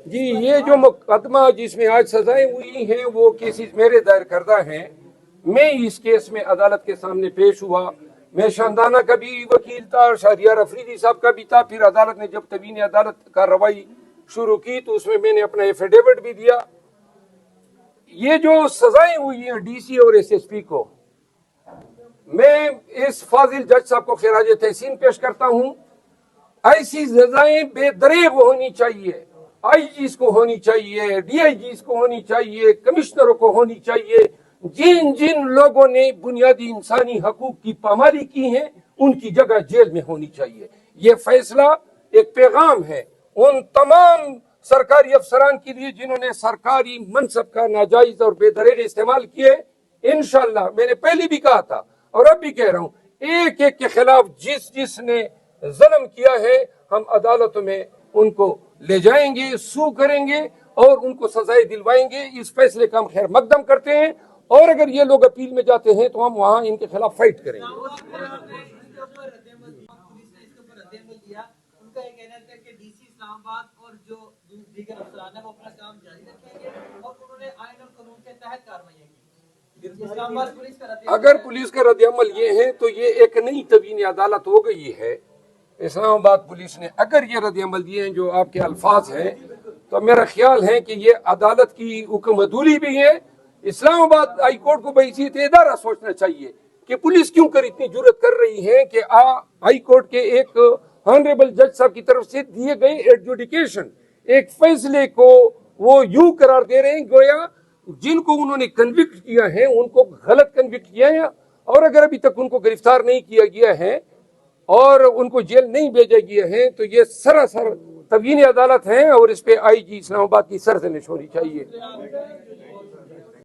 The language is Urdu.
جی یہ جو مقدمہ جس میں آج سزائیں ہوئی ہیں وہ کیسز میرے دائر کردہ ہیں. میں اس کیس میں عدالت کے سامنے پیش ہوا. میں شاندانہ کا بھی وکیل تھا, شہریار افریدی صاحب کا بھی تھا. پھر عدالت نے جب تبین عدالت کارروائی شروع کی تو اس میں نے اپنا ایفیڈیوٹ بھی دیا. یہ جو سزائیں ہوئی ہیں ڈی سی اور ایس ایس پی کو, میں اس فاضل جج صاحب کو خراج تحسین پیش کرتا ہوں. ایسی سزائیں بے دریغ ہونی چاہیے. آئی جیز کو ہونی چاہیے, ڈی آئی جیز کو ہونی چاہیے, کمشنروں کو ہونی چاہیے. جن جن لوگوں نے بنیادی انسانی حقوق کی پامالی کی ہیں ان کی جگہ جیل میں ہونی چاہیے. یہ فیصلہ ایک پیغام ہے ان تمام سرکاری افسران کے لیے جنہوں نے سرکاری منصب کا ناجائز اور بے دریغ استعمال کیے. انشاءاللہ میں نے پہلے بھی کہا تھا اور اب بھی کہہ رہا ہوں, ایک ایک کے خلاف جس نے ظلم کیا ہے ہم عدالتوں میں ان کو لے جائیں گے, سو کریں گے اور ان کو سزائیں دلوائیں گے. اس فیصلے کا ہم خیر مقدم کرتے ہیں اور اگر یہ لوگ اپیل میں جاتے ہیں تو ہم وہاں ان کے خلاف فائٹ کریں گے. اگر پولیس کا رد عمل یہ ہے تو یہ ایک نئی تبین عدالت ہو گئی ہے. اسلام آباد پولیس نے اگر یہ رد عمل دیے ہیں جو آپ کے الفاظ ہیں تو میرا خیال ہے کہ یہ عدالت کی حکم عدولی بھی ہے. اسلام آباد ہائی کورٹ کو بحیثیت ادارہ سوچنا چاہیے کہ پولیس کیوں کر اتنی جرت کر رہی ہے کہ ہائی کورٹ کے ایک آنریبل جج صاحب کی طرف سے دیے گئے ایڈجوڈیکیشن ایک فیصلے کو وہ یوں قرار دے رہے ہیں گویا جن کو انہوں نے کنوکٹ کیا ہے ان کو غلط کنوکٹ کیا ہے, اور اگر ابھی تک ان کو گرفتار نہیں کیا گیا ہے اور ان کو جیل نہیں بھیجا گیا ہے تو یہ سراسر توہین عدالت ہے اور اس پہ آئی جی اسلام آباد کی سرزنش ہونی چاہیے.